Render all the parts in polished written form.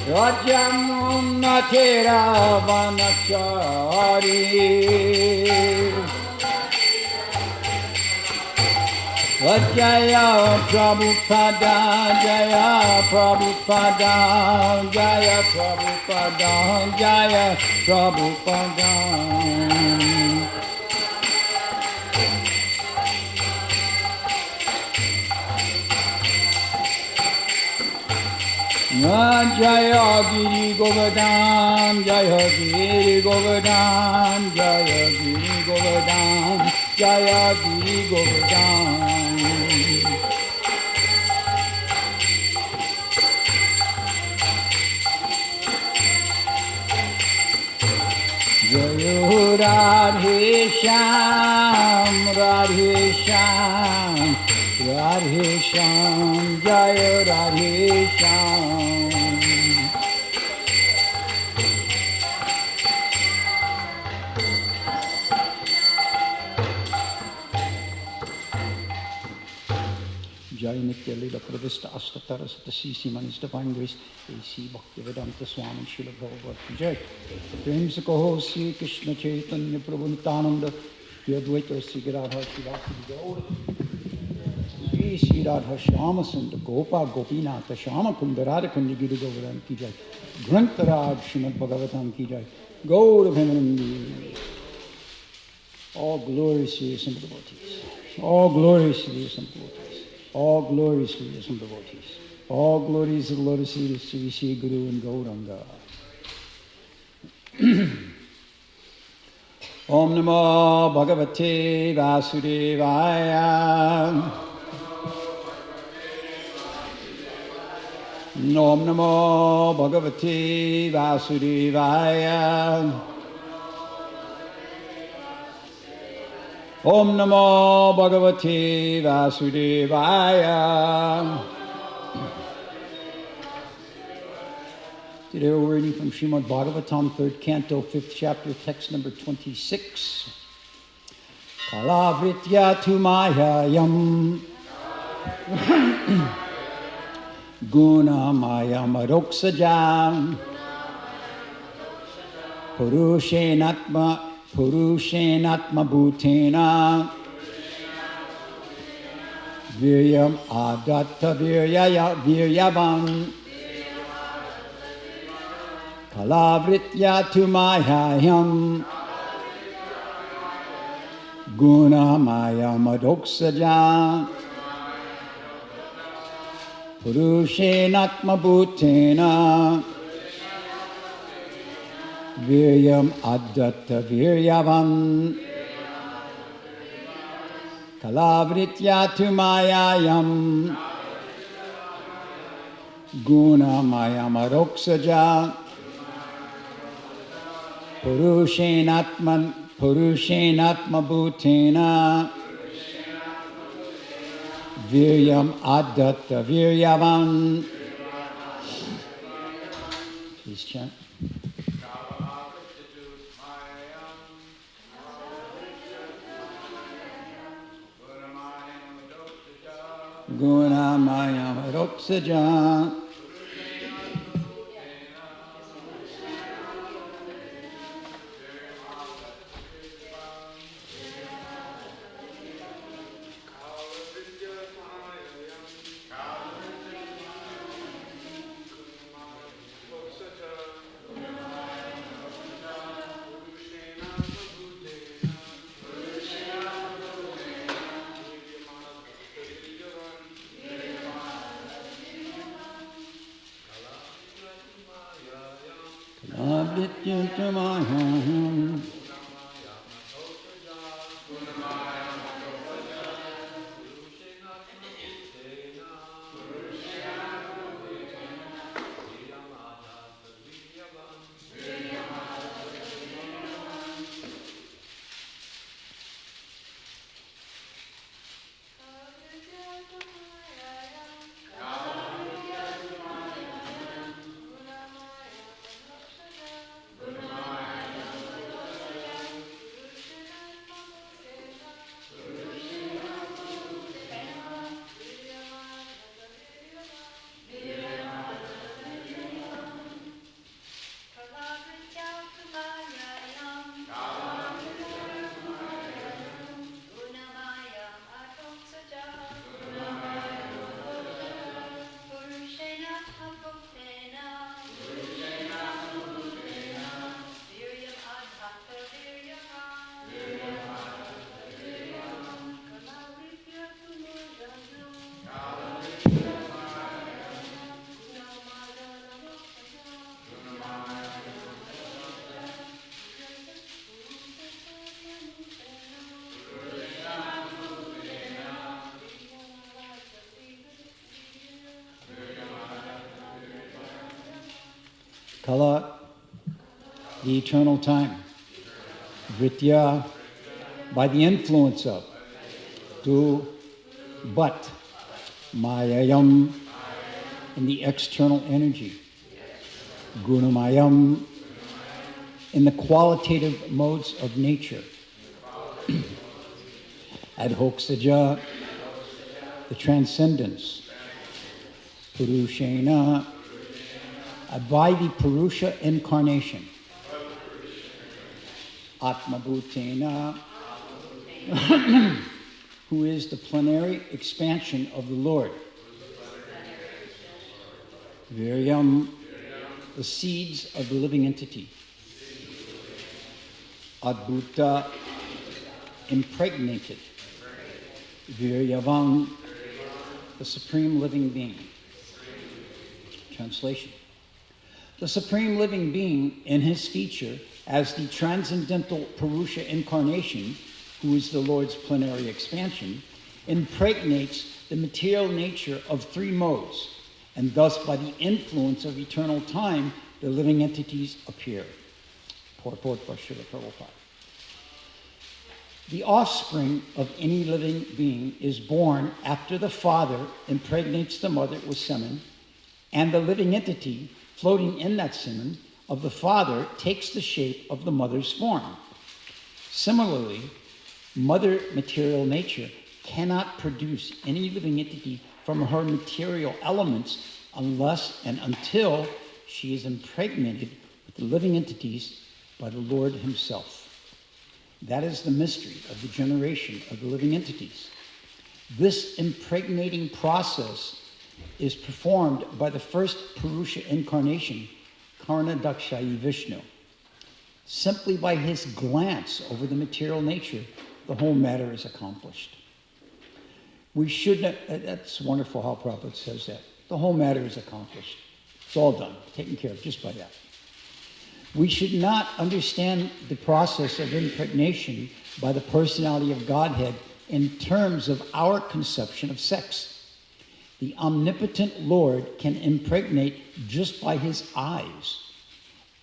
Rajam Natera Vanachari Jaya Prabhupada, Jaya Prabhupada, Jaya Prabhupada, Jaya Prabhupada. Jaya Giri Govardhan, Jaya Giri Govardhan, Jaya Giri Govardhan, Jaya Giri Govardhan. Jaya Radhe Shyam, Radhe Shyam, Radhe Shyam, Jaya Radhe Shyam. Jai Nitya Lila Pravista Astatara Satasisi Manis Divine Grace A.C. Bhaktivedanta Swami Srila Prabhupada Jai Prem Sakaho Sri Krishna Chaitanya Prabhu Nityananda Shri Advaita Sri Radha Shivasi Gaur Sri Sri Radha Shyama Sundar Gopa Gopinatha Shyama Kunda Radha Kundi Giri Govardhan Ki Jai Grantharaj Srimad Bhagavatam Ki Jai Gaur Bhimanandi. All glories to the assembled devotees. All glories to the assembled devotees. All glories to the assembled devotees. All glories to the lotus feet of Sri Sri Guru and Gauranga. Om Namo Bhagavate Vasudevaya. Om Namo Bhagavate Vasudevaya. Om Namo Bhagavate Vasudevaya. Today we're reading from Srimad Bhagavatam, 3rd Canto, 5th chapter, text number 26. Kalavritya tu mayayam Guna mayam aroksajam Purushenatma bhutena Viryam adatta viryavam Kalavritya tu mayayam Guna mayam adoksajam Purushenatma bhutena Viryam adatta viryavam Kalavritya tu mayayam Guna mayam aroksaja Purushenatma bhutena Viryam adatta viryavam. Please chant. Guna mayam aroksaja Kala, the eternal time. Vritya, by the influence of. Tu, but. Mayayam, in the external energy. Gunamayam, in the qualitative modes of nature. Adhoksaja, the transcendence. Purushena, by the Purusha incarnation. Atmabhutena, who is the plenary expansion of the Lord. Viryam, the seeds of the living entity. Adbhuta, impregnated. Viryavam, the supreme living being. Translation. The supreme living being, in his feature as the transcendental Purusha incarnation, who is the Lord's plenary expansion, impregnates the material nature of three modes, and thus by the influence of eternal time, the living entities appear. Purport by Srila Prabhupada. The offspring of any living being is born after the father impregnates the mother with semen, and the living entity floating in that semen of the father takes the shape of the mother's form. Similarly, mother material nature cannot produce any living entity from her material elements unless and until she is impregnated with the living entities by the Lord himself. That is the mystery of the generation of the living entities. This impregnating process is performed by the first Purusha incarnation, Karnadakshayi Vishnu. Simply by his glance over the material nature, the whole matter is accomplished. We should not, that's wonderful how Prabhupada says that. The whole matter is accomplished. It's all done, taken care of just by that. We should not understand the process of impregnation by the personality of Godhead in terms of our conception of sex. The omnipotent Lord can impregnate just by his eyes,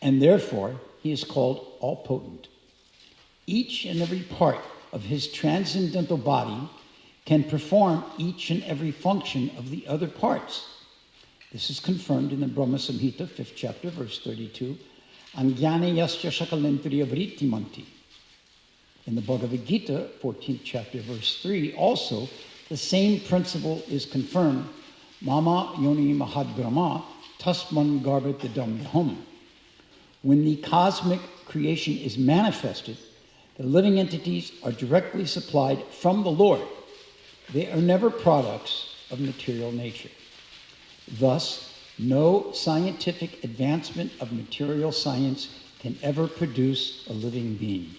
and therefore he is called all-potent. Each and every part of his transcendental body can perform each and every function of the other parts. This is confirmed in the Brahma Samhita, 5th chapter, verse 32. Angyane yasya shakalendriya vritti manti. In the Bhagavad Gita, 14th chapter, verse 3, also, the same principle is confirmed. Mama yoni mahad brahma tasman garbhatidam yaham. When the cosmic creation is manifested, the living entities are directly supplied from the Lord. They are never products of material nature. Thus, no scientific advancement of material science can ever produce a living being.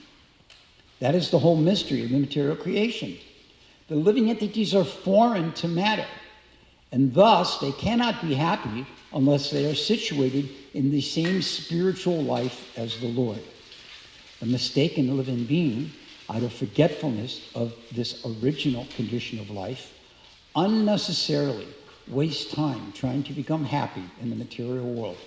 That is the whole mystery of the material creation. The living entities are foreign to matter, and thus they cannot be happy unless they are situated in the same spiritual life as the Lord. The mistaken living being, out of forgetfulness of this original condition of life, unnecessarily wastes time trying to become happy in the material world.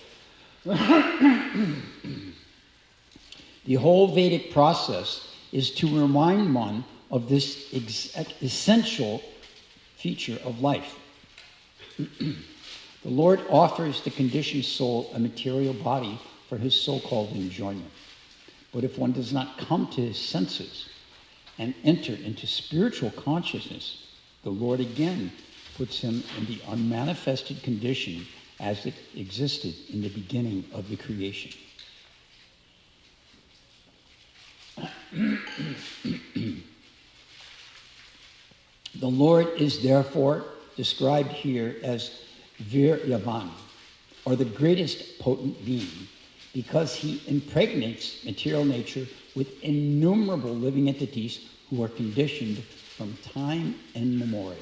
The whole Vedic process is to remind one of this essential feature of life. The Lord offers the conditioned soul a material body for his so-called enjoyment. But if one does not come to his senses and enter into spiritual consciousness, the Lord again puts him in the unmanifested condition as it existed in the beginning of the creation. The Lord is therefore described here as Viryavan, or the greatest potent being, because he impregnates material nature with innumerable living entities who are conditioned from time immemorial.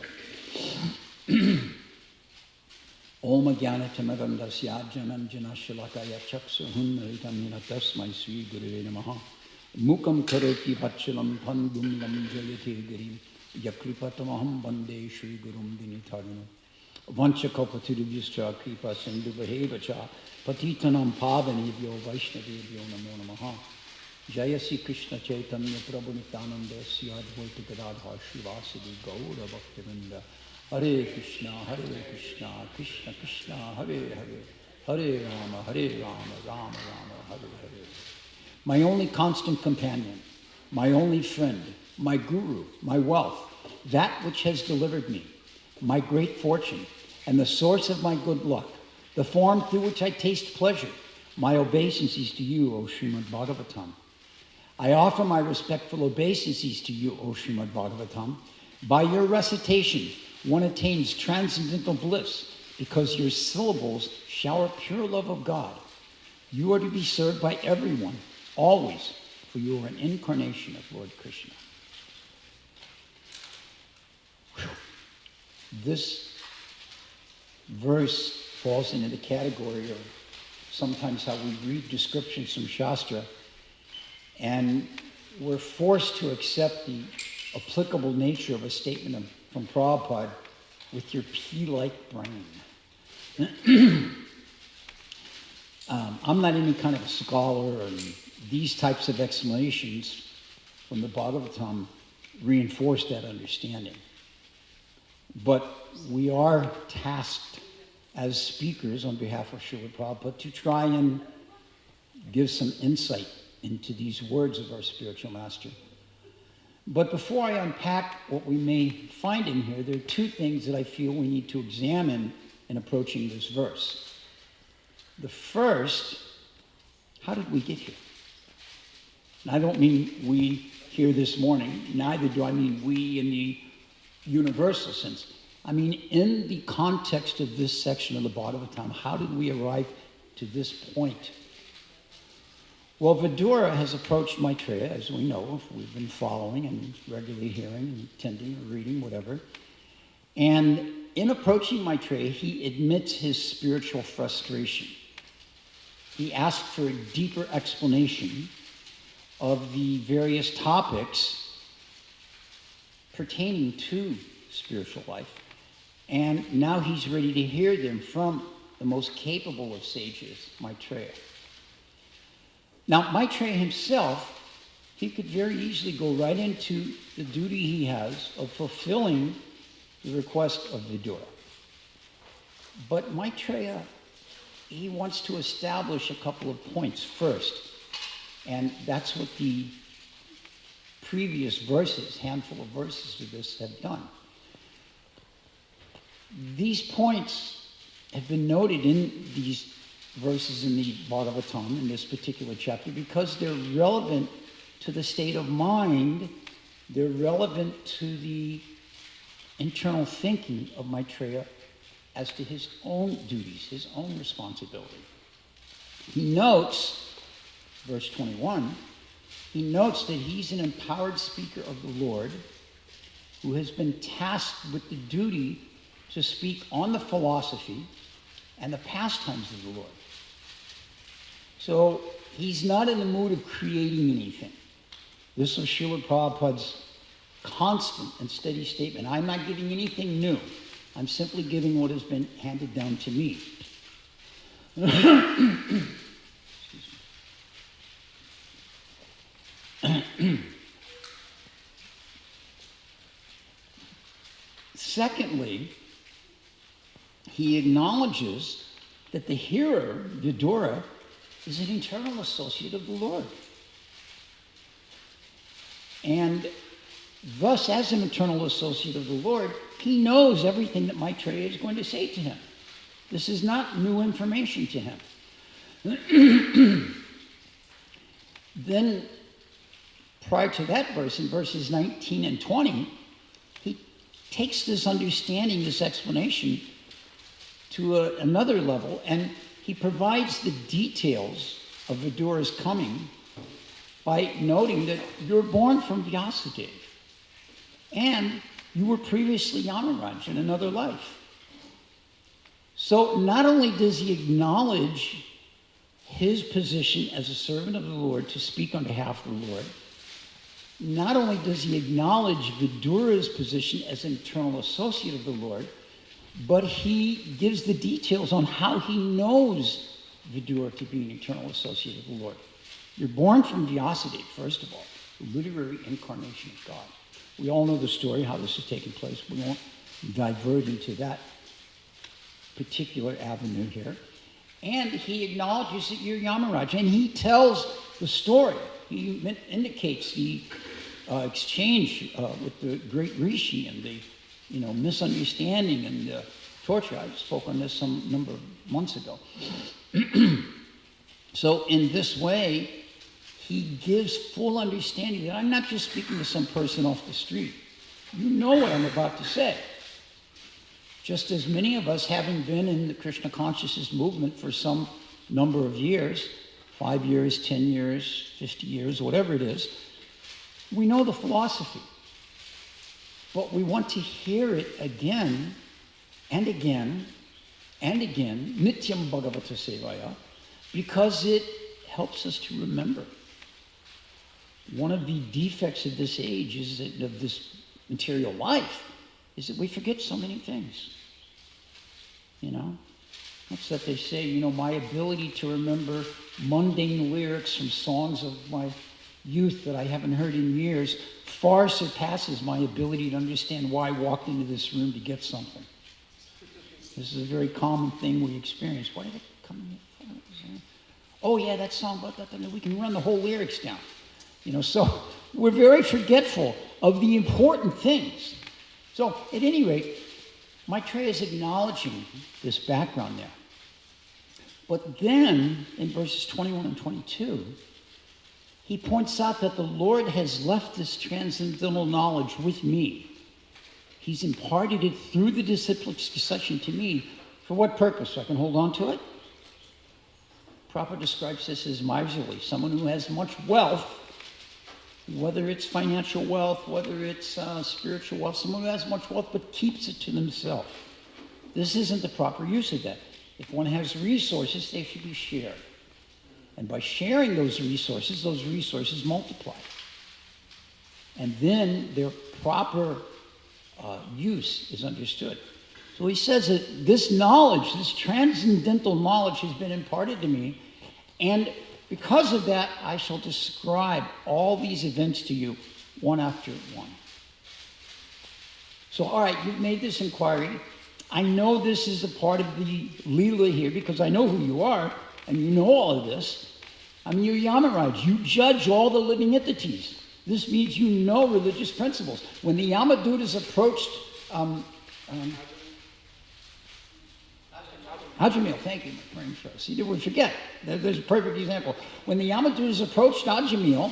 Om Jnana Tamadandasya Janam Janashalakaya Chaksuhunritam Tasmai Sri Gurave Namaha Mukam Karoti Vachalam Pandum Lam Jalite Girim Yakripatamaham Bande Shri Gurum Dinitharino. Vancha kalpatirubhyascha kripa sindhubhahevacha patitanam pavanebhyo vaishnavebhyo namo namaha. Jaya Sri Krishna Chaitanya Prabhu Nityananda Sri Advaita Gadadhar Srivasadi Gaura Bhaktivinoda. Hare Krishna, Krishna Krishna, Hare Hare, Hare Rama, Rama Rama, Hare Hare. My only constant companion, my only friend, my guru, my wealth, that which has delivered me, my great fortune, and the source of my good luck, the form through which I taste pleasure, my obeisances to you, O Srimad Bhagavatam. I offer my respectful obeisances to you, O Srimad Bhagavatam. By your recitation, one attains transcendental bliss, because your syllables shower pure love of God. You are to be served by everyone, always, for you are an incarnation of Lord Krishna. Whew. This verse falls into the category of sometimes how we read descriptions from Shastra, and we're forced to accept the applicable nature of a statement from Prabhupada with your pea-like brain. I'm not any kind of a scholar, and these types of explanations from the Bhagavatam reinforce that understanding. But we are tasked as speakers on behalf of Srila Prabhupada to try and give some insight into these words of our spiritual master. But before I unpack what we may find in here, there are two things that I feel we need to examine in approaching this verse. The first, how did we get here? And I don't mean we here this morning, neither do I mean we in the universal sense. I mean in the context of this section of the Bhagavatam, how did we arrive to this point? Well, Vidura has approached Maitreya, as we know, if we've been following and regularly hearing and attending or reading, whatever. And in approaching Maitreya, he admits his spiritual frustration. He asks for a deeper explanation of the various topics pertaining to spiritual life. And now he's ready to hear them from the most capable of sages, Maitreya. Now, Maitreya himself, he could very easily go right into the duty he has of fulfilling the request of Vidura. But Maitreya, he wants to establish a couple of points first. And that's what the previous verses, handful of verses to this, have done. These points have been noted in these verses in the Bhagavatam, in this particular chapter, because they're relevant to the state of mind, they're relevant to the internal thinking of Maitreya as to his own duties, his own responsibility. He notes, verse 21, he notes that he's an empowered speaker of the Lord who has been tasked with the duty to speak on the philosophy and the pastimes of the Lord. So he's not in the mood of creating anything. This was Srila Prabhupada's constant and steady statement. I'm not giving anything new. I'm simply giving what has been handed down to me. Secondly, he acknowledges that the hearer, Vidura, is an eternal associate of the Lord. And thus, as an eternal associate of the Lord, he knows everything that Maitreya is going to say to him. This is not new information to him. Then, prior to that verse, in verses 19 and 20, he takes this understanding, this explanation, to another level, and he provides the details of Vidura's coming by noting that you're born from Vyasadeva, and you were previously Yamaraj in another life. So not only does he acknowledge his position as a servant of the Lord to speak on behalf of the Lord, not only does he acknowledge Vidura's position as an eternal associate of the Lord, but he gives the details on how he knows Vidura to be an eternal associate of the Lord. You're born from Vyasadeva, first of all, the literary incarnation of God. We all know the story, how this has taken place. We won't divert into that particular avenue here. And he acknowledges that you're Yamaraj, and he tells the story. He indicates the exchange with the great Rishi and the misunderstanding and the torture. I spoke on this some number of months ago. So in this way, he gives full understanding that I'm not just speaking to some person off the street. You know what I'm about to say. Just as many of us, having been in the Krishna consciousness movement for some number of years, 5 years, 10 years, 50 years, whatever it is, we know the philosophy. But we want to hear it again and again and again, Nityam Bhagavata Sevaya, because it helps us to remember. One of the defects of this age is that, of this material life, is that we forget so many things. That's that they say, my ability to remember mundane lyrics from songs of my youth that I haven't heard in years far surpasses my ability to understand why I walked into this room to get something. This is a very common thing we experience. Why did it come in here? Oh yeah, that song about that. We can run the whole lyrics down. So we're very forgetful of the important things. So at any rate, Maitreya is acknowledging this background there. But then, in verses 21 and 22, he points out that the Lord has left this transcendental knowledge with me. He's imparted it through the disciplic succession to me. For what purpose? So I can hold on to it? Prabhupada describes this as miserly, someone who has much wealth, whether it's financial wealth, whether it's spiritual wealth, someone who has much wealth but keeps it to themselves. This isn't the proper use of that. If one has resources, they should be shared. And by sharing those resources multiply. And then their proper use is understood. So he says that this knowledge, this transcendental knowledge has been imparted to me, and because of that, I shall describe all these events to you, one after one. So, all right, you've made this inquiry. I know this is a part of the Leela here because I know who you are, and you know all of this. I mean, you're Yamaraj. You judge all the living entities. This means you know religious principles. When the Yamadutas approached Ajamil, thank you, my brain froze. See, we forget. There's a perfect example. When the Yamadutas approached Ajamil,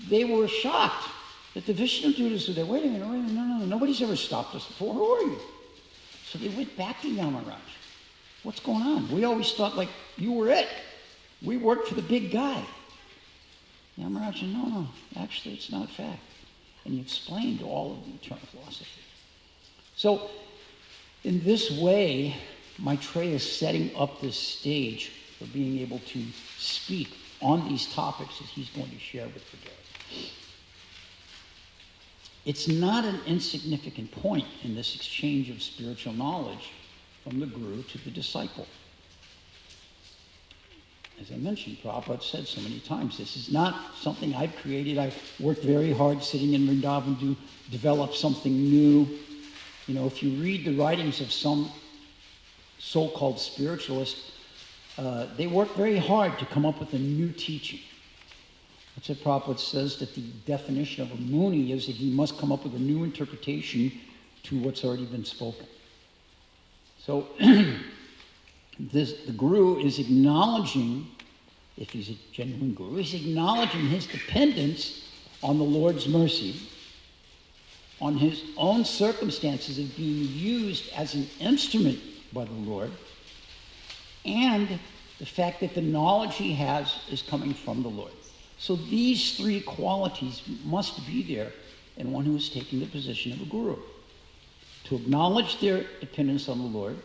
they were shocked that the Vishnu Dutas were there. Wait a minute, no, nobody's ever stopped us before. Who are you? So they went back to Yamaraj. What's going on? We always thought like you were it. We worked for the big guy. Yamaraj said, no, actually it's not a fact. And he explained all of the eternal philosophy. So in this way, Maitreya is setting up this stage for being able to speak on these topics that he's going to share with the day. It's not an insignificant point in this exchange of spiritual knowledge from the guru to the disciple. As I mentioned, Prabhupada said so many times, this is not something I've created. I've worked very hard sitting in Vrindavan to develop something new. If you read the writings of some so-called spiritualists, they work very hard to come up with a new teaching. That's what Prabhupada says, that the definition of a Muni is that he must come up with a new interpretation to what's already been spoken. So the guru is acknowledging, if he's a genuine guru, he's acknowledging his dependence on the Lord's mercy, on his own circumstances of being used as an instrument by the Lord, and the fact that the knowledge he has is coming from the Lord. So these three qualities must be there in one who is taking the position of a guru. To acknowledge their dependence on the Lord,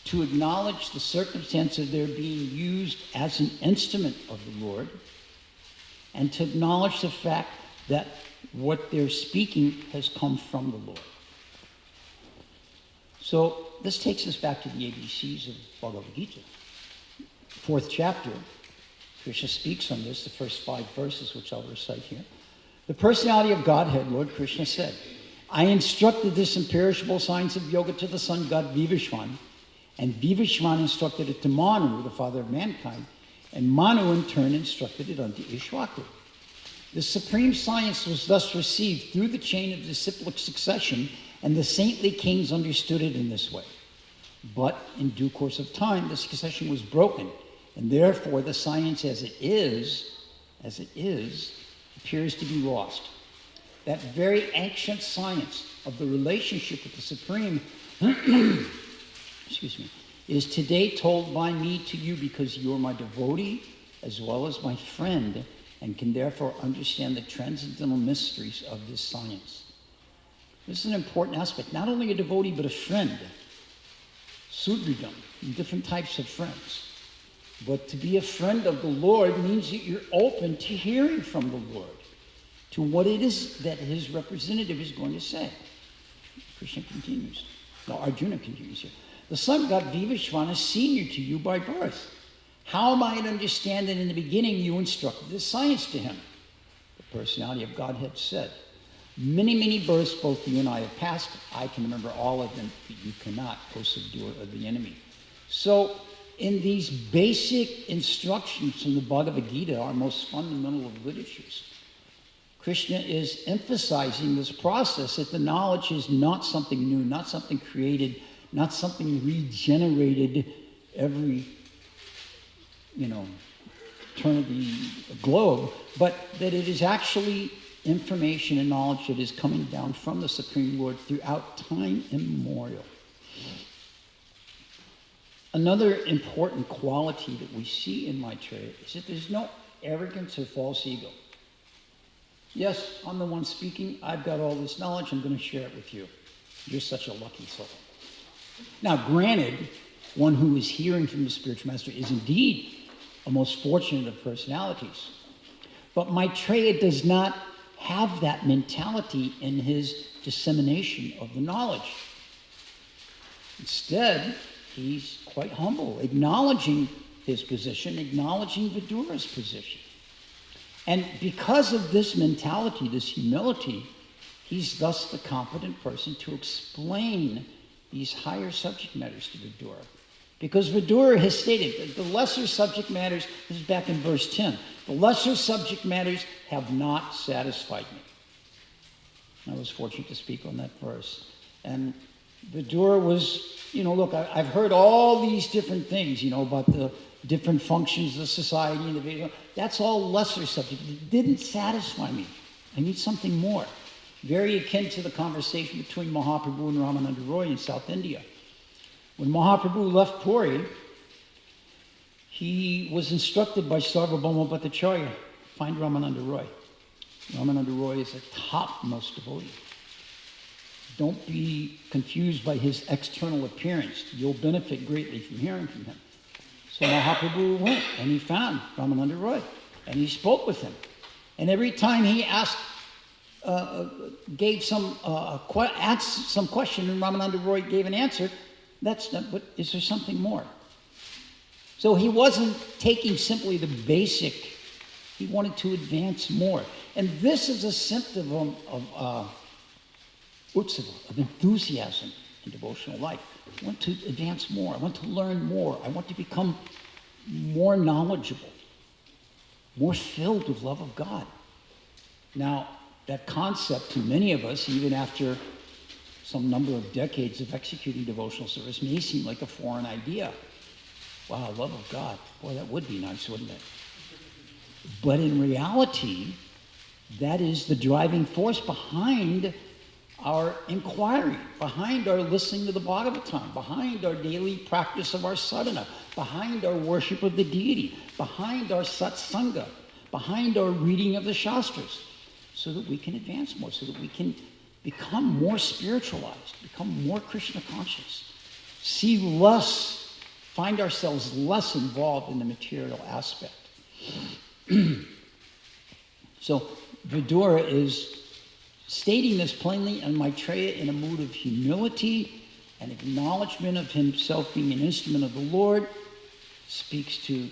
to acknowledge the circumstance of their being used as an instrument of the Lord, and to acknowledge the fact that what they're speaking has come from the Lord. So this takes us back to the ABCs of Bhagavad Gita. 4th chapter, Krishna speaks on this, the first 5 verses, which I'll recite here. The personality of Godhead, Lord Krishna said, I instructed this imperishable science of yoga to the sun god Vivishwan, and Vivishwan instructed it to Manu, the father of mankind, and Manu in turn instructed it unto Ishwaku. The supreme science was thus received through the chain of disciplic succession, and the saintly kings understood it in this way. But in due course of time, the succession was broken, and therefore the science as it is, appears to be lost. That very ancient science of the relationship with the Supreme is today told by me to you because you are my devotee as well as my friend and can therefore understand the transcendental mysteries of this science. This is an important aspect. Not only a devotee, but a friend. Sudridam, different types of friends. But to be a friend of the Lord means that you're open to hearing from the Lord, to what it is that his representative is going to say. Krishna continues. Now Arjuna continues here. The sun god Vivishvana is senior to you by birth. How am I to understand that in the beginning you instructed this science to him? The personality of Godhead said, many, many births both you and I have passed. I can remember all of them, but you cannot, O subduer of the enemy. So, in these basic instructions from the Bhagavad Gita, our most fundamental of literatures, Krishna is emphasizing this process that the knowledge is not something new, not something created, not something regenerated every, turn of the globe, but that it is actually information and knowledge that is coming down from the Supreme Lord throughout time immemorial. Another important quality that we see in Maitreya is that there's no arrogance or false ego. Yes, I'm the one speaking. I've got all this knowledge. I'm going to share it with you. You're such a lucky soul. Now, granted, one who is hearing from the spiritual master is indeed a most fortunate of personalities. But Maitreya does not have that mentality in his dissemination of the knowledge. Instead, he's quite humble, acknowledging his position, acknowledging Vidura's position. And because of this mentality, this humility, he's thus the competent person to explain these higher subject matters to Vidura. Because Vidura has stated that the lesser subject matters, this is back in verse 10, the lesser subject matters have not satisfied me. I was fortunate to speak on that verse. And Vidura was, look, I've heard all these different things, about the different functions of society and the video. That's all lesser subject. It didn't satisfy me. I need something more. Very akin to the conversation between Mahaprabhu and Ramananda Roy in South India. When Mahaprabhu left Puri, he was instructed by Sarvabhauma Bhattacharya, find Ramananda Roy. Ramananda Roy is a topmost devotee. Don't be confused by his external appearance. You'll benefit greatly from hearing from him. So Mahaprabhu went and he found Ramananda Roy and he spoke with him. And every time he asked, asked some question and Ramananda Roy gave an answer, that's not, but is there something more? So he wasn't taking simply the basic, he wanted to advance more. And this is a symptom of utsava, of enthusiasm in devotional life. I want to advance more. I want to learn more. I want to become more knowledgeable, more filled with love of God. Now, that concept to many of us, even after some number of decades of executing devotional service, may seem like a foreign idea. Wow, love of God. Boy, that would be nice, wouldn't it? But in reality, that is the driving force behind our inquiry, behind our listening to the Bhagavatam, behind our daily practice of our sadhana, behind our worship of the deity, behind our satsanga, behind our reading of the Shastras, so that we can advance more, so that we can become more spiritualized, become more Krishna conscious, see less, find ourselves less involved in the material aspect. So Vidura is stating this plainly, and Maitreya in a mood of humility and acknowledgement of himself being an instrument of the Lord speaks to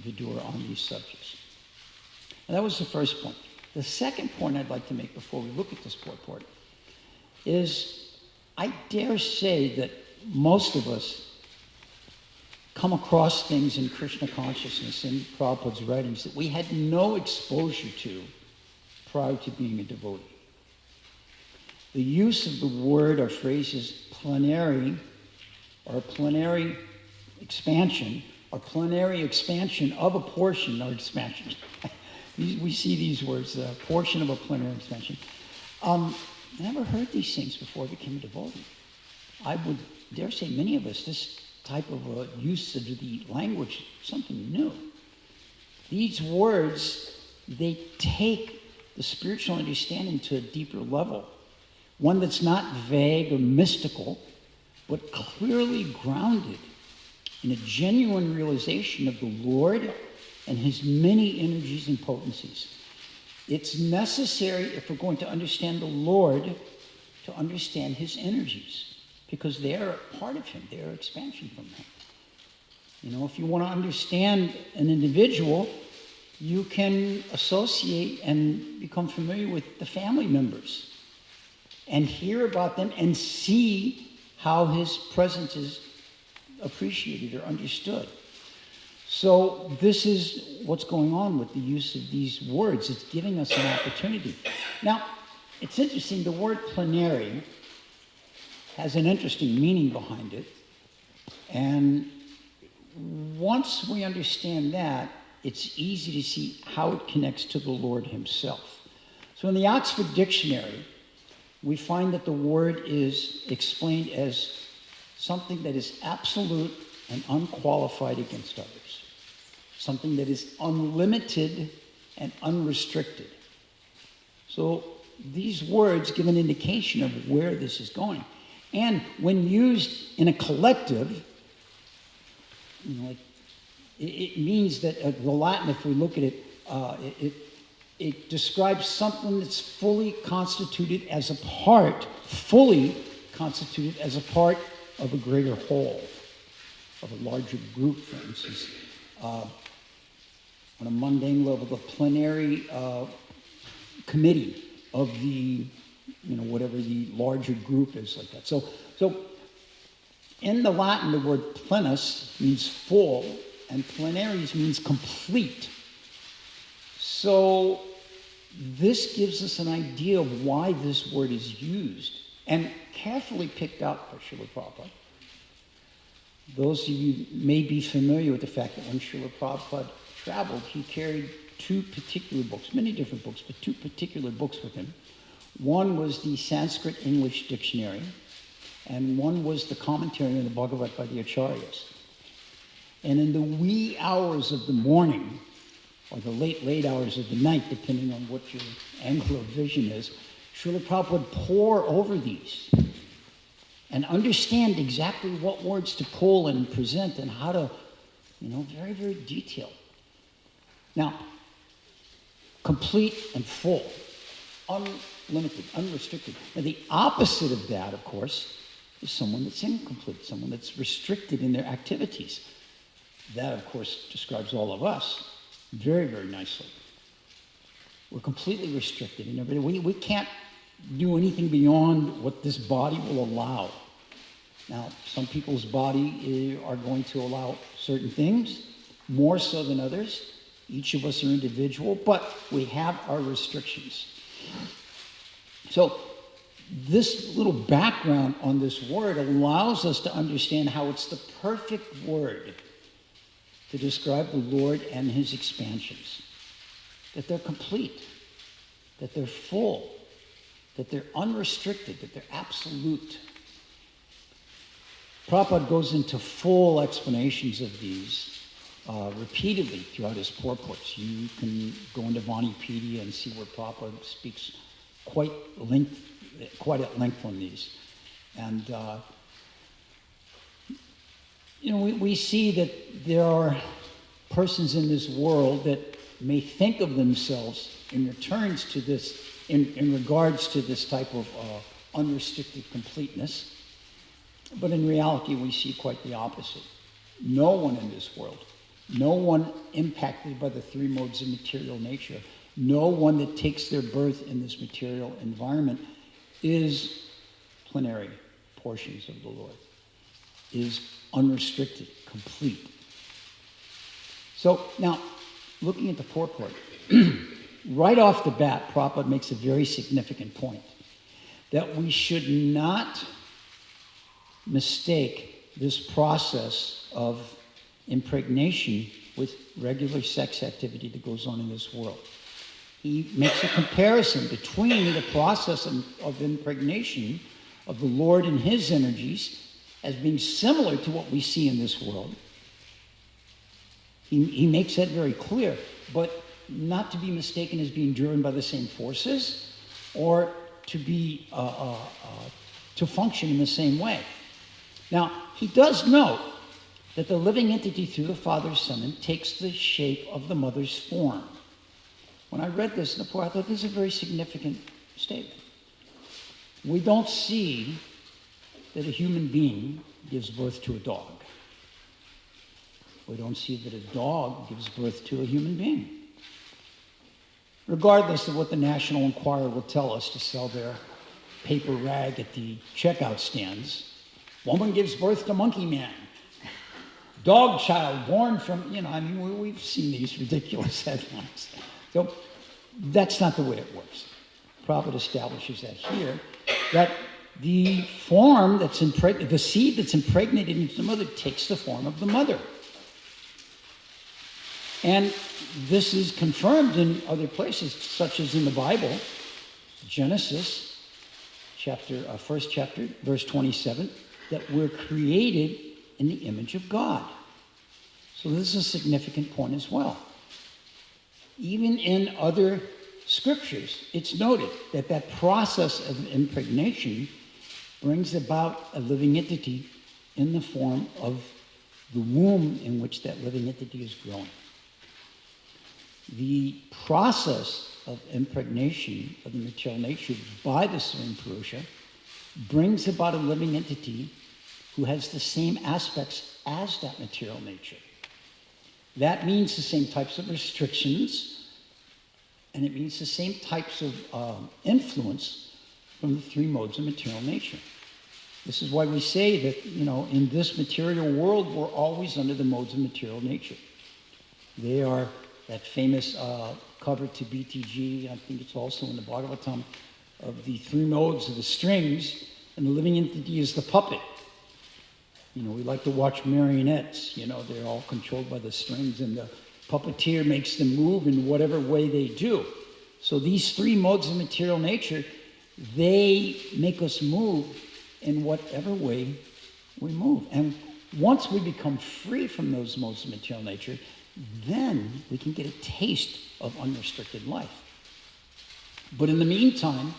Vidura on these subjects. And that was the first point. The second point I'd like to make before we look at this purport is I dare say that most of us come across things in Krishna consciousness in Prabhupada's writings that we had no exposure to prior to being a devotee. The use of the word or phrases plenary or plenary expansion or plenary expansion of a portion or expansion. We see these words, portion of a plenary expansion. I never heard these things before I became a devotee. I would dare say many of us, this type of use of the language, something new. These words, they take the spiritual understanding to a deeper level, one that's not vague or mystical, but clearly grounded in a genuine realization of the Lord and his many energies and potencies. It's necessary, if we're going to understand the Lord, to understand his energies, because they are part of him. They are expansion from him. You know, if you want to understand an individual, you can associate and become familiar with the family members and hear about them and see how his presence is appreciated or understood. So this is what's going on with the use of these words. It's giving us an opportunity. Now, it's interesting, the word plenary has an interesting meaning behind it. And once we understand that, it's easy to see how it connects to the Lord himself. So in the Oxford Dictionary, we find that the word is explained as something that is absolute and unqualified against others. Something that is unlimited and unrestricted. So these words give an indication of where this is going. And when used in a collective, you know, it means that the Latin, if we look at it, it describes something that's fully constituted as a part of a greater whole, of a larger group, for instance. On a mundane level, the plenary committee of the, you know, whatever the larger group is like that. So in the Latin, the word plenus means full, and plenaris means complete. So this gives us an idea of why this word is used, and carefully picked out by Srila Prabhupada. Those of you may be familiar with the fact that when Srila Prabhupada traveled, he carried two particular books, many different books, but two particular books with him. One was the Sanskrit English dictionary, and one was the commentary on the Bhagavad by the Acharyas. And in the wee hours of the morning, or the late hours of the night, depending on what your angle of vision is, Srila Prabhupada would pore over these and understand exactly what words to pull and present and how to, you know, very, very detailed. Now, complete and full, unlimited, unrestricted. Now, the opposite of that, of course, is someone that's incomplete, someone that's restricted in their activities. That, of course, describes all of us very, very nicely. We're completely restricted in everything. We can't do anything beyond what this body will allow. Now, some people's body are going to allow certain things, more so than others. Each of us are individual, but we have our restrictions. So this little background on this word allows us to understand how it's the perfect word to describe the Lord and his expansions. That they're complete, that they're full, that they're unrestricted, that they're absolute. Prabhupada goes into full explanations of these repeatedly throughout his purports. You can go into Vanipedia and see where Prabhupada speaks quite at length on these. And you know, we see that there are persons in this world that may think of themselves in returns to this, in regards to this type of unrestricted completeness, But in reality, we see quite the opposite. No one in this world, no one impacted by the three modes of material nature, no one that takes their birth in this material environment is plenary portions of the Lord, is unrestricted, complete. So now, looking at the purport, right off the bat, Prabhupada makes a very significant point, that we should not mistake this process of impregnation with regular sex activity that goes on in this world. He makes a comparison between the process of impregnation of the Lord and his energies as being similar to what we see in this world. He makes that very clear, but not to be mistaken as being driven by the same forces or to be to function in the same way. Now, he does note that the living entity through the Father's Son takes the shape of the mother's form. When I read this in the report, I thought this is a very significant statement. We don't see that a human being gives birth to a dog. We don't see that a dog gives birth to a human being. Regardless of what the National Enquirer will tell us to sell their paper rag at the checkout stands, woman gives birth to monkey man. Dog child born from, we've seen these ridiculous headlines. So that's not the way it works. Prabhupada establishes that here, that the form that's the seed that's impregnated into the mother takes the form of the mother. And this is confirmed in other places, such as in the Bible, Genesis, first chapter, verse 27, that we're created in the image of God. So this is a significant point as well. Even in other scriptures, it's noted that that process of impregnation brings about a living entity in the form of the womb in which that living entity is growing. The process of impregnation of the material nature by the Supreme Purusha brings about a living entity who has the same aspects as that material nature. That means the same types of restrictions, and it means the same types of influence from the three modes of material nature. This is why we say that, in this material world, we're always under the modes of material nature. They are that famous cover to BTG, I think it's also in the Bhagavatam, of the three modes of the strings, and the living entity is the puppet. We like to watch marionettes, they're all controlled by the strings, and the puppeteer makes them move in whatever way they do. So these three modes of material nature, they make us move in whatever way we move. And once we become free from those modes of material nature, then we can get a taste of unrestricted life. But in the meantime,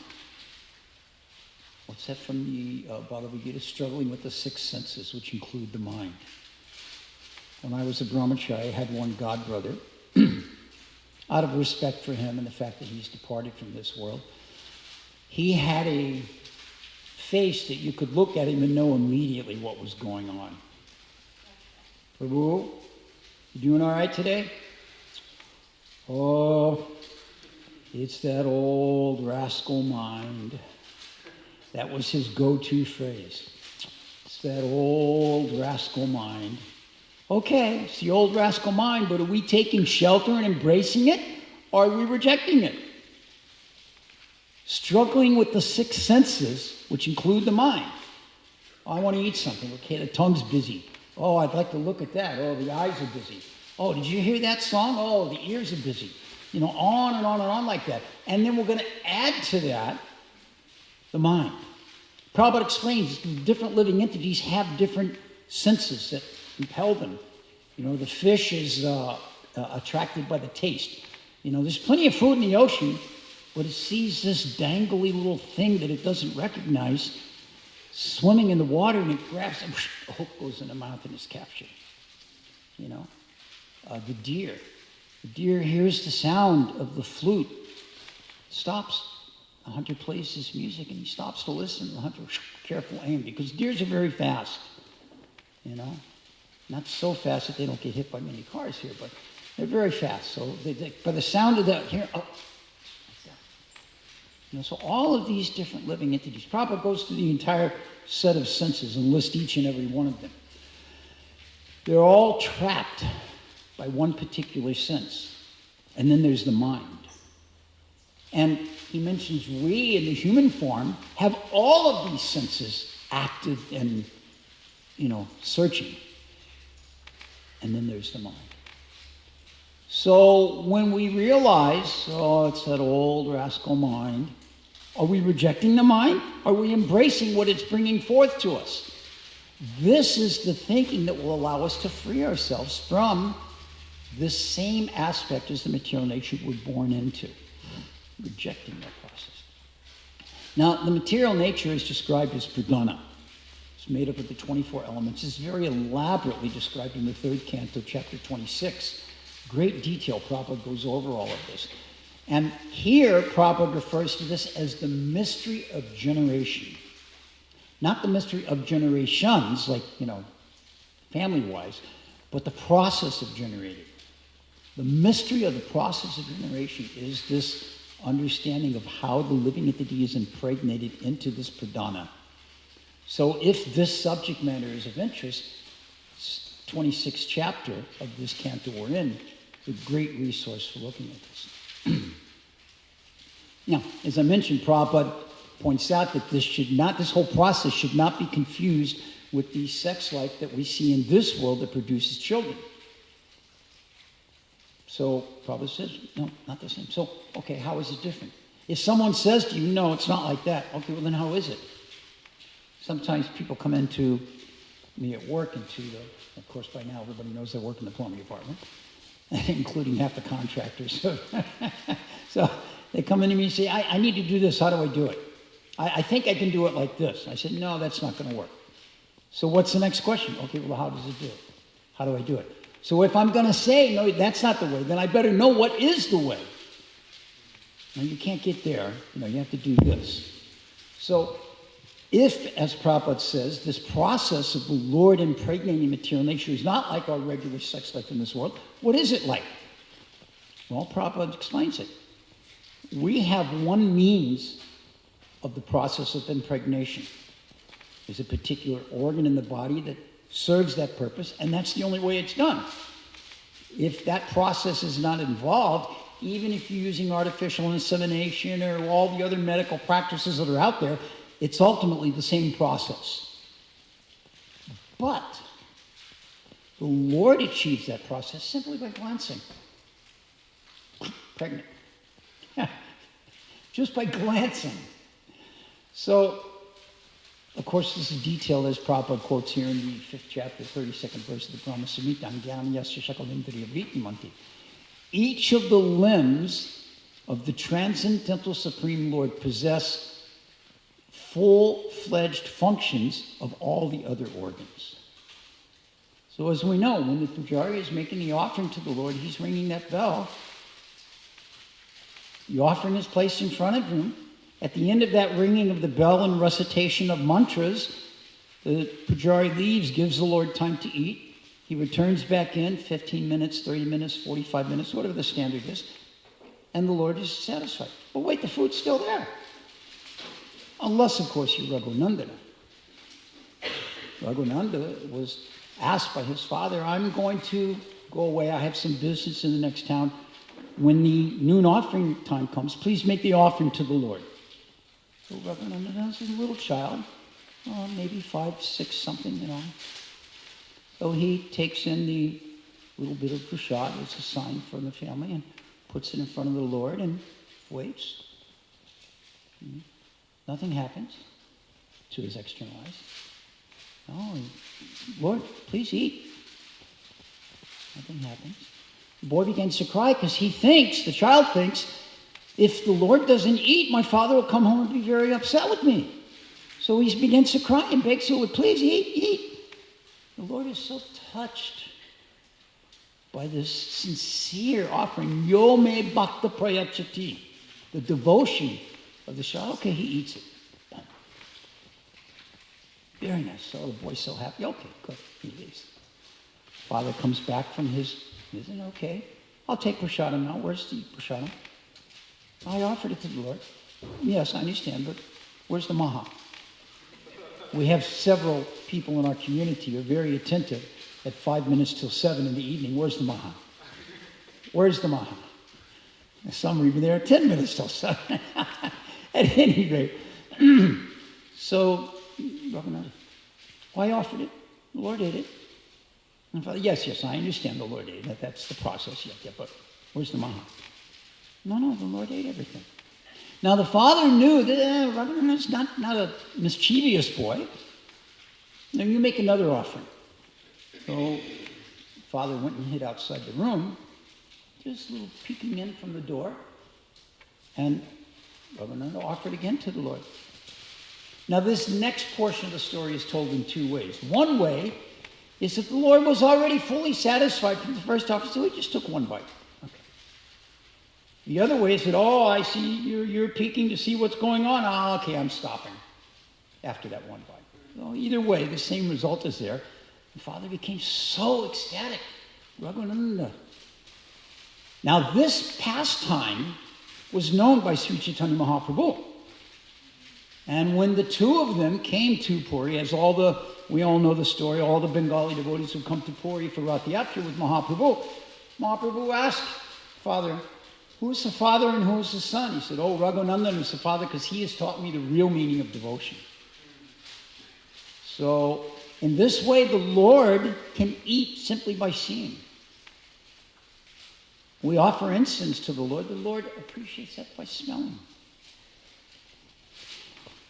what's that from the Bhagavad Gita? Struggling with the six senses, which include the mind. When I was a brahmachari, I had one godbrother, out of respect for him and the fact that he's departed from this world. He had a face that you could look at him and know immediately what was going on. Prabhu, you doing all right today? Oh, it's that old rascal mind. That was his go-to phrase. It's that old rascal mind. Okay, it's the old rascal mind, but are we taking shelter and embracing it, or are we rejecting it? Struggling with the six senses, which include the mind. Oh, I want to eat something. Okay, the tongue's busy. Oh, I'd like to look at that. Oh, the eyes are busy. Oh, did you hear that song? Oh, the ears are busy. On and on and on like that. And then we're going to add to that the mind. Prabhupada explains different living entities have different senses that impel them. The fish is attracted by the taste. There's plenty of food in the ocean, but it sees this dangly little thing that it doesn't recognize swimming in the water, and it grabs it, a hook goes in the mouth and is captured. The deer hears the sound of the flute, stops the hunter plays this music and he stops to listen. The hunter, careful aim, because deers are very fast, you know. Not so fast that they don't get hit by many cars here, but they're very fast. So by the sound of that, here, oh, you know, so all of these different living entities. Prabhupada goes through the entire set of senses and lists each and every one of them. They're all trapped by one particular sense. And then there's the mind. And he mentions we in the human form have all of these senses active and, you know, searching. And then there's the mind. So when we realize, oh, it's that old rascal mind, are we rejecting the mind? Are we embracing what it's bringing forth to us? This is the thinking that will allow us to free ourselves from this same aspect as the material nature we're born into. Rejecting that process. Now, the material nature is described as pradhana. It's made up of the 24 elements. It's very elaborately described in the 3rd canto, chapter 26. Great detail. Prabhupada goes over all of this. And here, Prabhupada refers to this as the mystery of generation. Not the mystery of generations, like, you know, family-wise, but the process of generating. The mystery of the process of generation is this understanding of how the living entity is impregnated into this pradhana. So if this subject matter is of interest, 26th chapter of this canto we're in, is a great resource for looking at this. Now, as I mentioned, Prabhupada points out that this whole process should not be confused with the sex life that we see in this world that produces children. So Prabhupada says, no, not the same. So, okay, how is it different? If someone says to you, no, it's not like that, okay, well then how is it? Sometimes people come into me at work, of course by now everybody knows I work in the plumbing department, including half the contractors. So they come into me and say, I need to do this, how do I do it? I think I can do it like this. I said, no, that's not going to work. So what's the next question? Okay, well, how does it do it? How do I do it? So if I'm going to say, no, that's not the way, then I better know what is the way. Now, you can't get there. You know, you have to do this. So if, as Prabhupada says, this process of the Lord impregnating material nature is not like our regular sex life in this world, what is it like? Well, Prabhupada explains it. We have one means of the process of impregnation. There's a particular organ in the body that serves that purpose, and that's the only way it's done. If that process is not involved, even if you're using artificial insemination or all the other medical practices that are out there, it's ultimately the same process. But the Lord achieves that process simply by glancing. Pregnant. Just by glancing. So, of course, this is detailed as Prabhupada quotes here in the 5th chapter, 32nd verse of the Brahma Samhita. Each of the limbs of the Transcendental Supreme Lord possess full-fledged functions of all the other organs. So as we know, when the pujari is making the offering to the Lord, he's ringing that bell. The offering is placed in front of him. At the end of that ringing of the bell and recitation of mantras, the pujari leaves, gives the Lord time to eat. He returns back in, 15 minutes, 30 minutes, 45 minutes, whatever the standard is, and the Lord is satisfied. But wait, the food's still there. Unless, of course, you're Raghunandana. Raghunanda was asked by his father, I'm going to go away. I have some business in the next town. When the noon offering time comes, please make the offering to the Lord. So Raghunanda is a little child, maybe 5, 6 something, you know. So he takes in the little bit of prasad as a sign from the family and puts it in front of the Lord and waits. Nothing happens to his external eyes. Oh, Lord, please eat. Nothing happens. The boy begins to cry because the child thinks, if the Lord doesn't eat, my father will come home and be very upset with me. So he begins to cry and begs the Lord, please eat. The Lord is so touched by this sincere offering, Yo me bhakta prayachati, the devotion of the shell. Okay, he eats it. Boom. Very nice. So the boy's so happy. Okay, good. He leaves. Father comes back from his visit. Okay, I'll take prasadam now. Where's the prasadam? I offered it to the Lord. Yes, I understand, but where's the maha? We have several people in our community who are very attentive at 5 minutes till 7 in the evening. Where's the maha? Where's the maha? And some are even there at 10 minutes till 7. At any rate. So, I offered it. The Lord ate it. And Father, yes, I understand the Lord ate it. That's the process. Yeah, but where's the maha? No, the Lord ate everything. Now the father knew that Raghunath's not a mischievous boy. Now you make another offering. So father went and hid outside the room, just a little peeking in from the door, and Raghunath offered again to the Lord. Now this next portion of the story is told in two ways. One way is that the Lord was already fully satisfied from the first offering, so he just took one bite. The other way is that, I see you're peeking to see what's going on. Okay, I'm stopping after that one bite. So either way, the same result is there. The father became so ecstatic. Now this pastime was known by Sri Chaitanya Mahaprabhu. And when the two of them came to Puri, as we all know the story, all the Bengali devotees who come to Puri for Rath Yatra with Mahaprabhu, Mahaprabhu asked Father, who's the father and who's the son? He said, Raghunandan is the father because he has taught me the real meaning of devotion. So, in this way, the Lord can eat simply by seeing. We offer incense to the Lord appreciates that by smelling.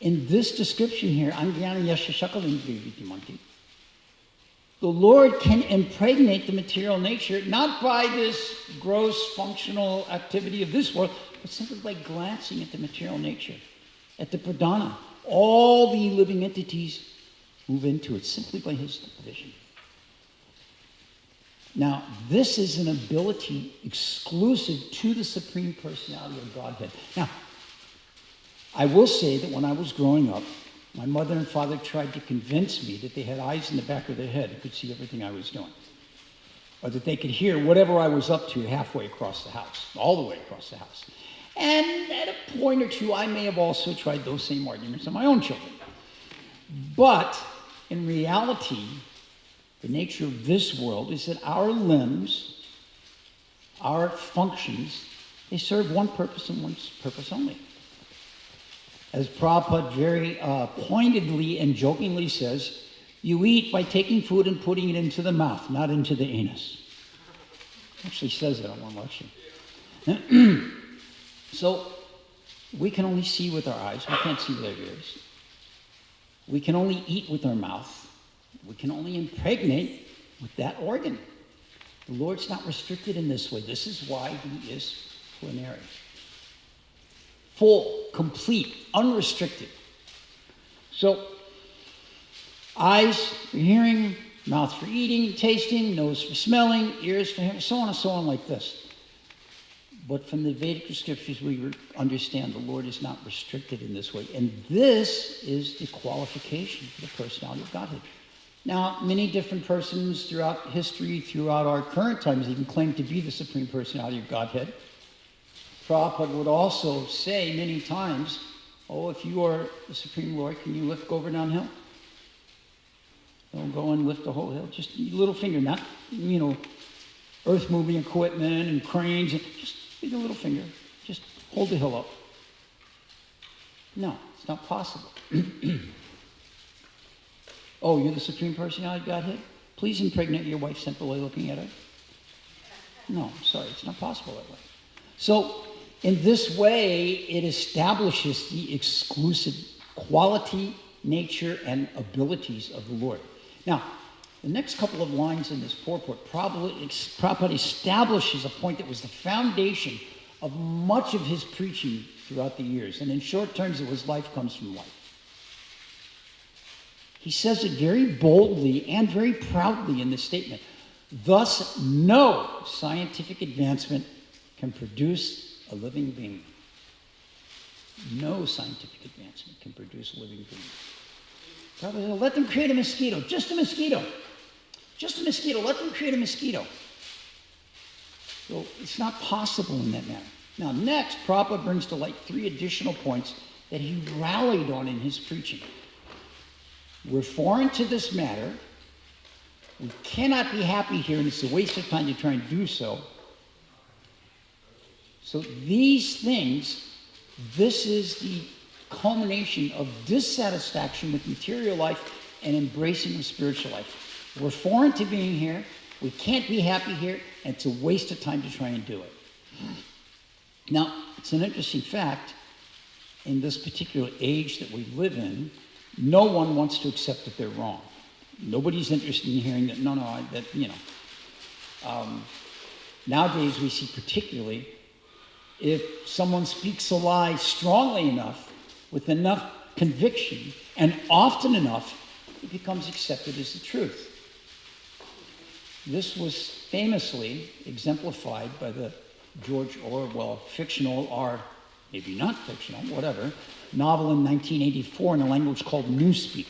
In this description here, Angyana Yasha Shakalindriya Vitimanti, the Lord can impregnate the material nature, not by this gross functional activity of this world, but simply by glancing at the material nature, at the pradhana. All the living entities move into it simply by his vision. Now, this is an ability exclusive to the Supreme Personality of Godhead. Now, I will say that when I was growing up, my mother and father tried to convince me that they had eyes in the back of their head who could see everything I was doing. Or that they could hear whatever I was up to halfway across the house, all the way across the house. And at a point or two, I may have also tried those same arguments on my own children. But in reality, the nature of this world is that our limbs, our functions, they serve one purpose and one purpose only. As Prabhupada very pointedly and jokingly says, you eat by taking food and putting it into the mouth, not into the anus. Actually says that on one lecture. So, we can only see with our eyes, we can't see with our ears. We can only eat with our mouth. We can only impregnate with that organ. The Lord's not restricted in this way. This is why he is plenary. Full, complete, unrestricted. So, eyes for hearing, mouth for eating, tasting, nose for smelling, ears for hearing, so on and so on like this. But from the Vedic scriptures, we understand the Lord is not restricted in this way. And this is the qualification for the personality of Godhead. Now, many different persons throughout history, throughout our current times, even claim to be the Supreme Personality of Godhead. Prabhupada would also say many times, if you are the Supreme Lord, can you lift, go over downhill? Don't go and lift the whole hill. Just a little finger, not, earth-moving equipment and cranes. Just with a little finger. Just hold the hill up. No, it's not possible. You're the Supreme Personality of Godhead? Please impregnate your wife simply by looking at her. No, sorry, it's not possible that way. So, in this way, it establishes the exclusive quality, nature, and abilities of the Lord. Now, the next couple of lines in this purport, Prabhupada establishes a point that was the foundation of much of his preaching throughout the years. And in short terms, it was life comes from life. He says it very boldly and very proudly in this statement. Thus, no scientific advancement can produce a living being. No scientific advancement can produce a living being. Prabhu said, let them create a mosquito, just a mosquito. Just a mosquito, let them create a mosquito. So it's not possible in that manner. Now next, Prabhupada brings to light 3 additional points that he rallied on in his preaching. We're foreign to this matter. We cannot be happy here, and it's a waste of time to try and do so. So these things, this is the culmination of dissatisfaction with material life and embracing of spiritual life. We're foreign to being here. We can't be happy here, and it's a waste of time to try and do it. Now, it's an interesting fact, in this particular age that we live in, no one wants to accept that they're wrong. Nobody's interested in hearing that, nowadays we see particularly, if someone speaks a lie strongly enough, with enough conviction, and often enough, it becomes accepted as the truth. This was famously exemplified by the George Orwell fictional, or maybe not fictional, whatever, novel in 1984 in a language called Newspeak.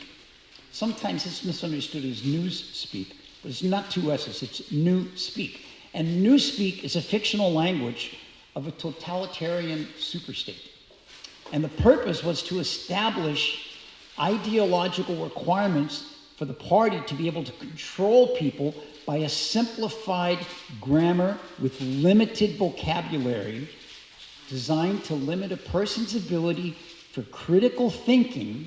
Sometimes it's misunderstood as Newspeak, but it's not 2 S's, it's Newspeak. And Newspeak is a fictional language of a totalitarian superstate. And the purpose was to establish ideological requirements for the party to be able to control people by a simplified grammar with limited vocabulary designed to limit a person's ability for critical thinking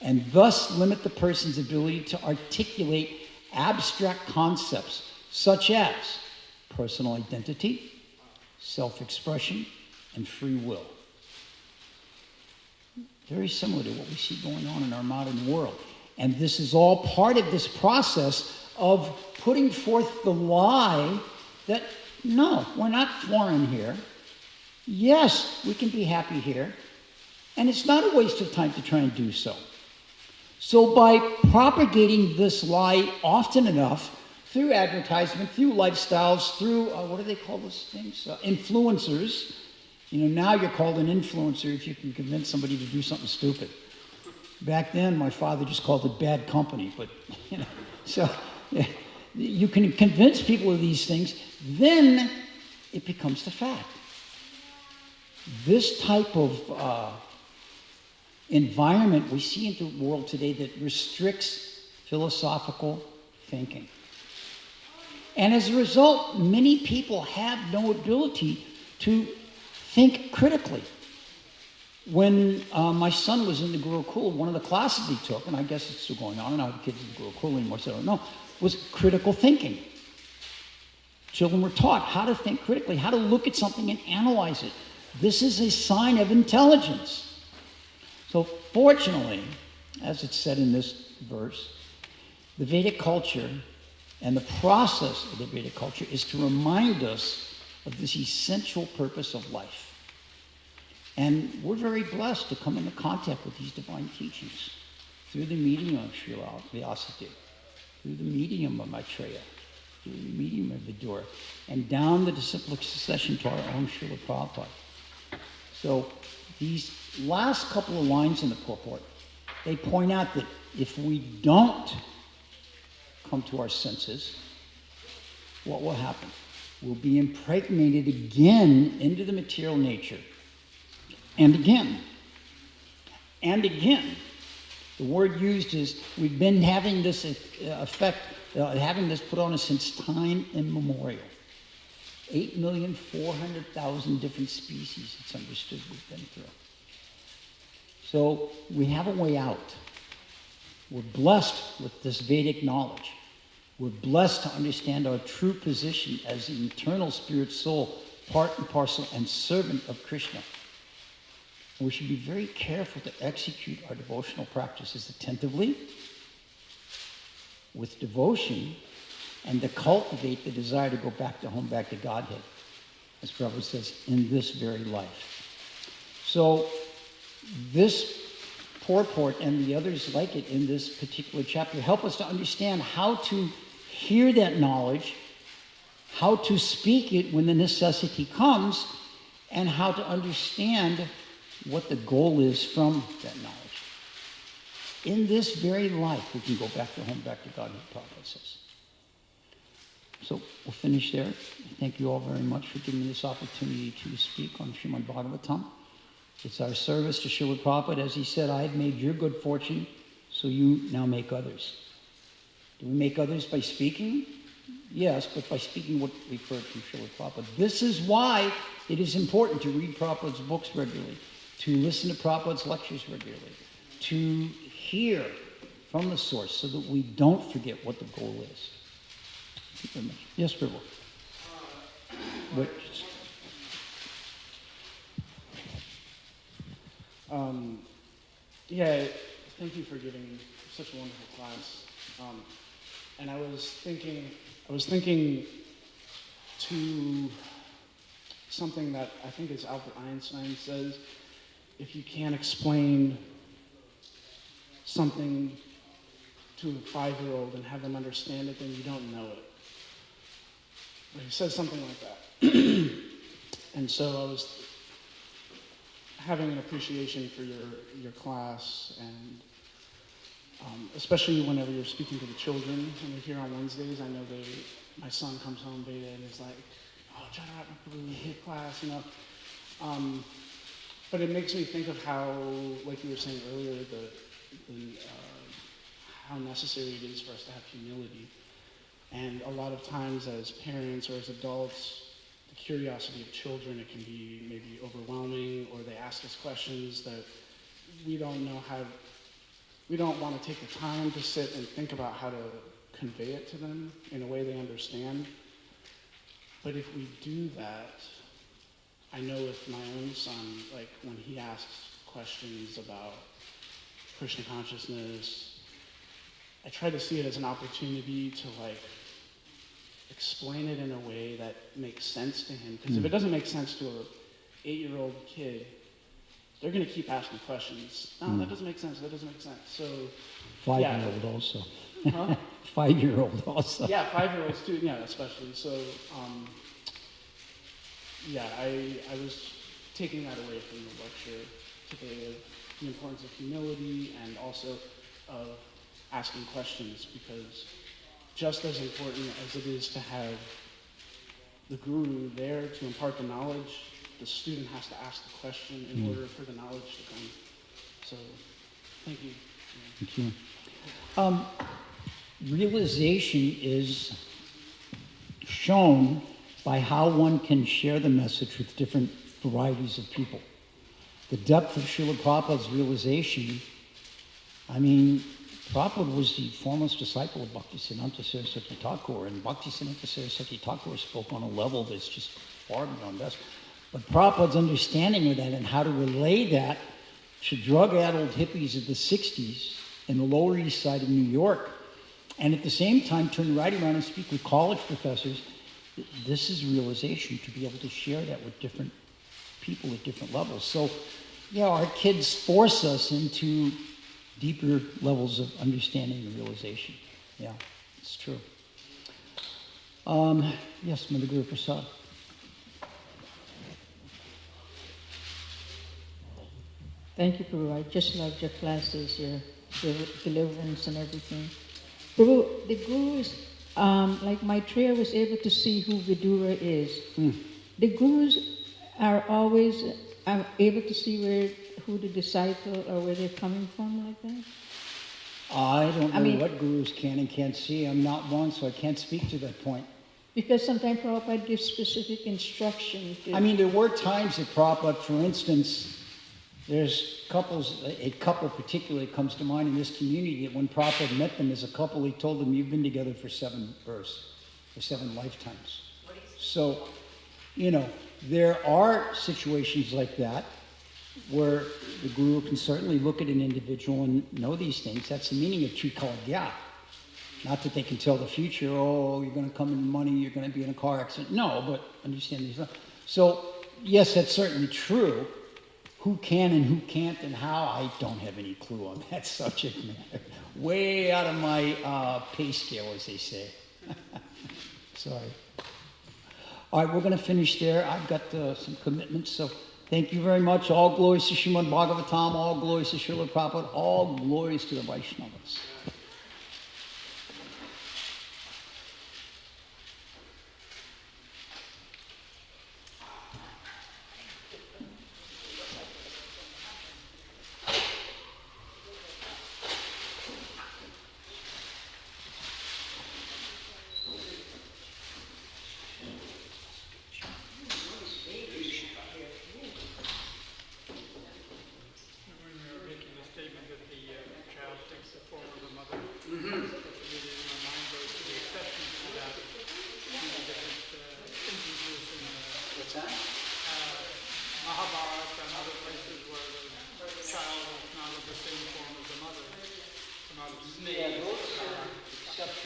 and thus limit the person's ability to articulate abstract concepts such as personal identity, self-expression, and free will. Very similar to what we see going on in our modern world. And this is all part of this process of putting forth the lie that, no, we're not foreign here. Yes, we can be happy here. And it's not a waste of time to try and do so. So by propagating this lie often enough, through advertisement, through lifestyles, through, what do they call those things? Influencers. Now you're called an influencer if you can convince somebody to do something stupid. Back then, my father just called it bad company, but, so you can convince people of these things, then it becomes the fact. This type of environment we see in the world today that restricts philosophical thinking. And as a result, many people have no ability to think critically. When my son was in the Gurukul, one of the classes he took, and I guess it's still going on, I don't have kids in the Gurukul anymore, so I don't know, was critical thinking. Children were taught how to think critically, how to look at something and analyze it. This is a sign of intelligence. So fortunately, as it's said in this verse, the Vedic culture and the process of the Vedic culture is to remind us of this essential purpose of life. And we're very blessed to come into contact with these divine teachings through the medium of Srila Vyasadeva, through the medium of Maitreya, through the medium of Vidura, and down the disciplic succession to our own Srila Prabhupada. So these last couple of lines in the purport, they point out that if we don't come to our senses, what will happen? We'll be impregnated again into the material nature. And again. And again. The word used is, we've been having this effect, having this put on us since time immemorial. 8,400,000 different species, it's understood, we've been through. So we have a way out. We're blessed with this Vedic knowledge. We're blessed to understand our true position as the eternal spirit soul, part and parcel and servant of Krishna. And we should be very careful to execute our devotional practices attentively, with devotion, and to cultivate the desire to go back to home, back to Godhead, as Prabhu says, in this very life. So this purport and the others like it in this particular chapter help us to understand how to hear that knowledge, how to speak it when the necessity comes, and how to understand what the goal is from that knowledge. In this very life, we can go back to home, back to God, as Prabhupada says. So we'll finish there. Thank you all very much for giving me this opportunity to speak on Srimad Bhagavatam. It's our service to Srila Prabhupada. As he said, I have made your good fortune, so you now make others. Do we make others by speaking? Yes, but by speaking what we've heard from Srila Prabhupada. This is why it is important to read Prabhupada's books regularly, to listen to Prabhupada's lectures regularly, to hear from the source so that we don't forget what the goal is. Thank you very much. Yes, Prabhu. Yeah, thank you for giving such a wonderful class. And I was thinking to something that I think is Albert Einstein says, if you can't explain something to a 5-year-old and have them understand it, then you don't know it. But he says something like that. And so I was having an appreciation for your class, and especially whenever you're speaking to the children. When we're here on Wednesdays, I know my son comes home beta and is like, oh, Caturatma Prabhu, hit class, you know. But it makes me think of how, like you were saying earlier, how necessary it is for us to have humility. And a lot of times as parents or as adults, the curiosity of children, it can be maybe overwhelming, or they ask us questions that we don't know how, we don't want to take the time to sit and think about how to convey it to them in a way they understand. But if we do that, I know with my own son, like when he asks questions about Krishna consciousness, I try to see it as an opportunity to like explain it in a way that makes sense to him. Because if it doesn't make sense to an 8-year-old kid, they're going to keep asking questions. No, that doesn't make sense. That doesn't make sense. So, 5-year-old also. Huh? 5-year-old also. Yeah, 5-year-olds too. Yeah, especially. So, I was taking that away from the lecture today, of the importance of humility and also of asking questions, because just as important as it is to have the guru there to impart the knowledge, the student has to ask the question in order for the knowledge to come. So, thank you. Thank you. Realization is shown by how one can share the message with different varieties of people. The depth of Srila Prabhupada's realization, I mean, Prabhupada was the foremost disciple of Bhaktisiddhanta Saraswati Thakur, and Bhaktisiddhanta Saraswati Thakur spoke on a level that's just far beyond us. But Prabhupada's understanding of that and how to relay that to drug-addled hippies of the 60s in the Lower East Side of New York, and at the same time turn right around and speak with college professors, this is realization, to be able to share that with different people at different levels. So, yeah, our kids force us into deeper levels of understanding and realization. Yeah, it's true. Yes, Mother Guru Prasad. Thank you, Prabhu. I just loved your classes, your deliverance and everything. Prabhu, the gurus, like Maitreya was able to see who Vidura is. The gurus are always able to see who the disciple or where they're coming from, like that? I don't know what gurus can and can't see. I'm not one, so I can't speak to that point. Because sometimes Prabhupada gives specific instruction. I mean, there were times that Prabhupada, for instance, there's couples, a couple particularly comes to mind in this community, that when Prabhupada met them as a couple, he told them, you've been together for 7 births, for 7 lifetimes. So, you know, there are situations like that where the guru can certainly look at an individual and know these things. That's the meaning of Trikaladya. Not that they can tell the future, oh, you're going to come in money, you're going to be in a car accident. No, but understand these. So, yes, that's certainly true. Who can and who can't and how, I don't have any clue on that subject matter. Way out of my pay scale, as they say. Sorry. All right, we're going to finish there. I've got some commitments, so Thank you very much. All glories to Srimad Bhagavatam, all glories to Srila Prabhupada, all glories to the Vaishnavas. Mahabharata and other places where the child is not of the same form as the mother, not a snake. Yeah, those exceptions